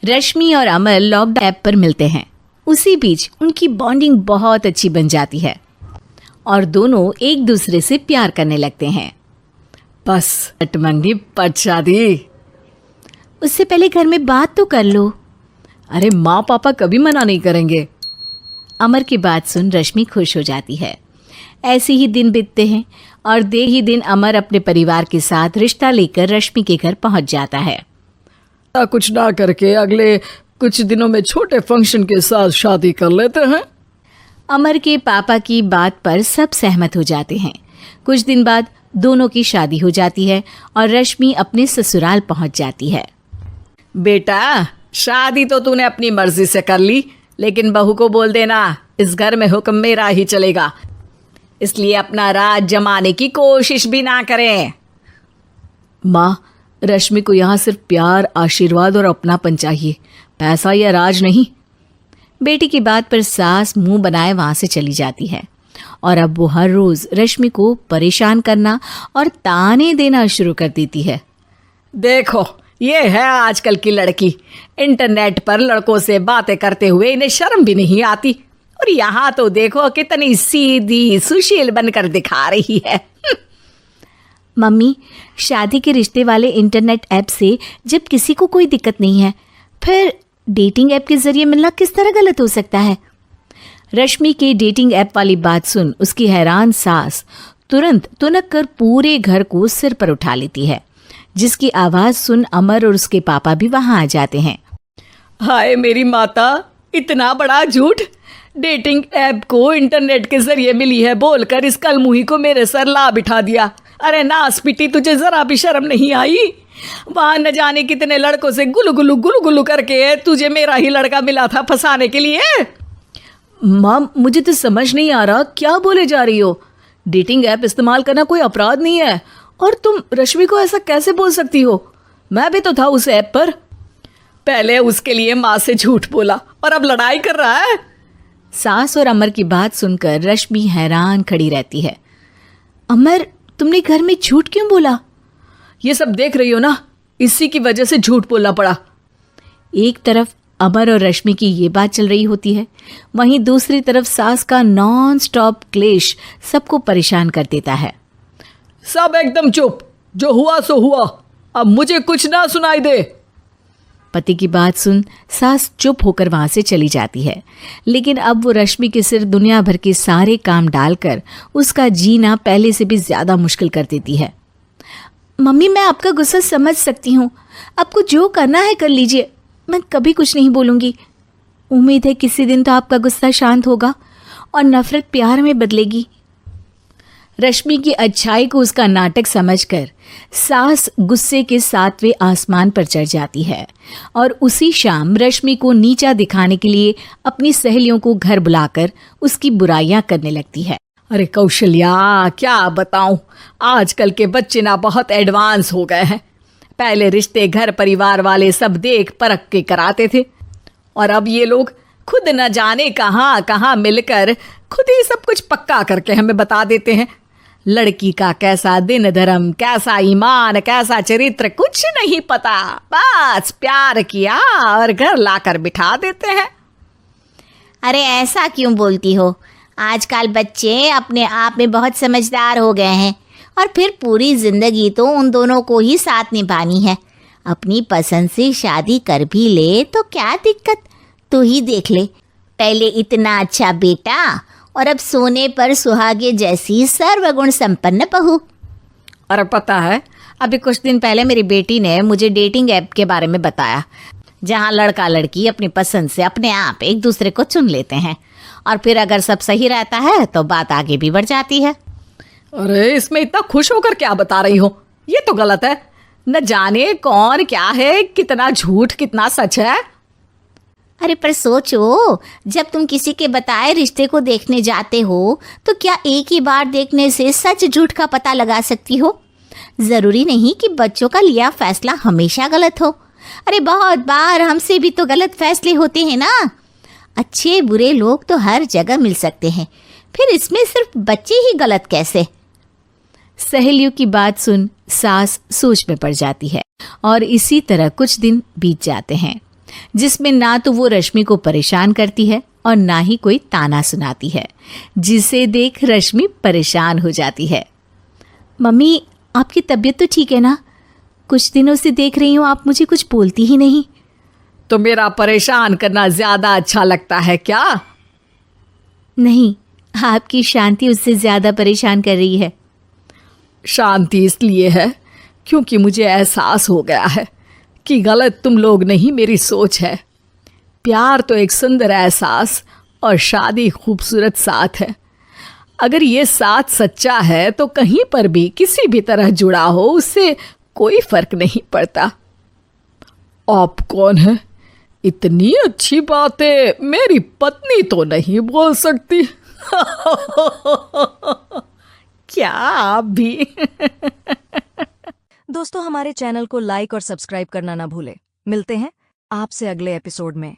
रश्मि और अमर lockdown app पर मिलते हैं। उसी बीच उनकी बॉन्डिंग बहुत अच्छी बन जाती है और दोनों एक दूसरे से प्यार करने लगते हैं। बस पट मंगनी पट शादी। उससे पहले घर में बात तो कर लो। अरे माँ पापा कभी मना नहीं करेंगे। अमर की बात सुन रश्मि खुश हो जाती है। ऐसे ही दिन बीतते हैं और दे ही दिन अमर अपने परिवार के साथ रिश्ता लेकर रश्मि के घर पहुंच जाता है। कुछ ना करके अगले कुछ दिनों में छोटे फंक्शन के साथ शादी कर लेते हैं। अमर के पापा की बात पर सब सहमत हो जाते हैं। कुछ दिन बाद दोनों की शादी हो जाती है और रश्मि अपने ससुराल पहुंच जाती है। बेटा, शादी तो तूने अपनी मर्जी से कर ली, लेकिन बहू को बोल देना इस घर में हुक्म मेरा ही चलेगा, इसलिए अपना राज जमाने की कोशिश भी ना करें। माँ, रश्मि को यहाँ सिर्फ प्यार, आशीर्वाद और अपनापन चाहिए, पैसा या राज नहीं। बेटी की बात पर सास मुंह बनाए वहां से चली जाती है और अब वो हर रोज रश्मि को परेशान करना और ताने देना शुरू कर देती है। देखो, ये है आजकल की लड़की, इंटरनेट पर लड़कों से बातें करते हुए इन्हें शर्म भी नहीं आती, और यहाँ तो देखो कितनी सीधी सुशील बनकर दिखा रही है। मम्मी, शादी के रिश्ते वाले इंटरनेट ऐप से जब किसी को कोई दिक्कत नहीं है, फिर डेटिंग ऐप के जरिए मिलना किस तरह गलत हो सकता है? रश्मि के डेटिंग ऐप वाली बात सुन उसकी हैरान सास तुरंत तुनक कर पूरे घर को सिर पर उठा लेती है, जिसकी आवाज सुन अमर और उसके पापा भी वहां आ जाते हैं। हाय मेरी माता, इतना बड़ा झूठ! डेटिंग ऐप को इंटरनेट के जरिए मिली है बोलकर इस कलमुही को मेरे सर ला बिठा दिया। अरे नास पिटी, तुझे जरा भी शर्म नहीं आई? वहां न जाने कितने लड़कों से गुलू गुलू करके तुझे मेरा ही लड़का मिला था फंसाने के लिए। माँ, मुझे तो समझ नहीं आ रहा क्या बोले जा रही हो। डेटिंग ऐप इस्तेमाल करना कोई अपराध नहीं है, और तुम रश्मि को ऐसा कैसे बोल सकती हो? मैं भी तो था उस ऐप पर। पहले उसके लिए माँ से झूठ बोला और अब लड़ाई कर रहा है। सास और अमर की बात सुनकर रश्मि हैरान खड़ी रहती है। अमर, तुमने घर में झूठ क्यों बोला? ये सब देख रही हो ना, इसी की वजह से झूठ बोलना पड़ा। एक तरफ अमर और रश्मि की ये बात चल रही होती है, वहीं दूसरी तरफ सास का नॉन स्टॉप क्लेश सबको परेशान कर देता है। सब एकदम चुप, जो हुआ सो हुआ, अब मुझे कुछ ना सुनाई दे। पति की बात सुन सास चुप होकर वहां से चली जाती है, लेकिन अब वो रश्मि के सिर दुनिया भर के सारे काम डालकर उसका जीना पहले से भी ज्यादा मुश्किल कर देती है। मम्मी, मैं आपका गुस्सा समझ सकती हूँ, आपको जो करना है कर लीजिए, मैं कभी कुछ नहीं बोलूँगी। उम्मीद है किसी दिन तो आपका गुस्सा शांत होगा और नफरत प्यार में बदलेगी। रश्मि की अच्छाई को उसका नाटक समझकर सास गुस्से के 7वें आसमान पर चढ़ जाती है और उसी शाम रश्मि को नीचा दिखाने के लिए अपनी सहेलियों को घर बुलाकर उसकी बुराइयां करने लगती है। अरे कौशल्या, क्या बताऊं, आजकल के बच्चे ना बहुत एडवांस हो गए हैं। पहले रिश्ते घर परिवार वाले सब देख परख के कराते थे, और अब ये लोग खुद न जाने कहाँ कहाँ मिलकर खुद ही सब कुछ पक्का करके हमें बता देते हैं। लड़की का कैसा दिन धर्म, कैसा ईमान, कैसा चरित्र कुछ नहीं पता, बस प्यार किया और घर लाकर बिठा देते हैं। अरे ऐसा क्यों बोलती हो? आजकल बच्चे अपने आप में बहुत समझदार हो गए हैं, और फिर पूरी जिंदगी तो उन दोनों को ही साथ निभानी है। अपनी पसंद से शादी कर भी ले तो क्या दिक्कत? तू ही देख ले, पहले इतना अच्छा बेटा और अब सोने पर सुहागे जैसी सर्वगुण संपन्न बहू। और पता है, अभी कुछ दिन पहले मेरी बेटी ने मुझे डेटिंग ऐप के बारे में बताया, जहां लड़का लड़की अपनी पसंद से अपने आप एक दूसरे को चुन लेते हैं, और फिर अगर सब सही रहता है तो बात आगे भी बढ़ जाती है। अरे इसमें इतना खुश होकर क्या बता रही हो? ये तो गलत है। न जाने कौन क्या है, कितना झूठ कितना सच है। अरे पर सोचो, जब तुम किसी के बताए रिश्ते को देखने जाते हो तो क्या एक ही बार देखने से सच झूठ का पता लगा सकती हो? ज़रूरी नहीं कि बच्चों का लिया फैसला हमेशा गलत हो। अरे बहुत बार हमसे भी तो गलत फैसले होते हैं ना। अच्छे बुरे लोग तो हर जगह मिल सकते हैं, फिर इसमें सिर्फ बच्चे ही गलत कैसे? सहेलियों की बात सुन सास सोच में पड़ जाती है और इसी तरह कुछ दिन बीत जाते हैं। जिसमें ना तो वो रश्मि को परेशान करती है और ना ही कोई ताना सुनाती है, जिसे देख रश्मि परेशान हो जाती है। मम्मी, आपकी तबीयत तो ठीक है ना? कुछ दिनों से देख रही हूँ आप मुझे कुछ बोलती ही नहीं। तो मेरा परेशान करना ज्यादा अच्छा लगता है क्या? नहीं, आपकी शांति उससे ज्यादा परेशान कर रही है। शांति इसलिए है क्योंकि मुझे एहसास हो गया है कि गलत तुम लोग नहीं, मेरी सोच है। प्यार तो एक सुंदर एहसास और शादी खूबसूरत साथ है। अगर ये साथ सच्चा है तो कहीं पर भी किसी भी तरह जुड़ा हो, उससे कोई फर्क नहीं पड़ता। आप कौन है? इतनी अच्छी बातें मेरी पत्नी तो नहीं बोल सकती। क्या आप भी? दोस्तों, हमारे चैनल को लाइक और सब्सक्राइब करना ना भूलें। मिलते हैं आपसे अगले एपिसोड में।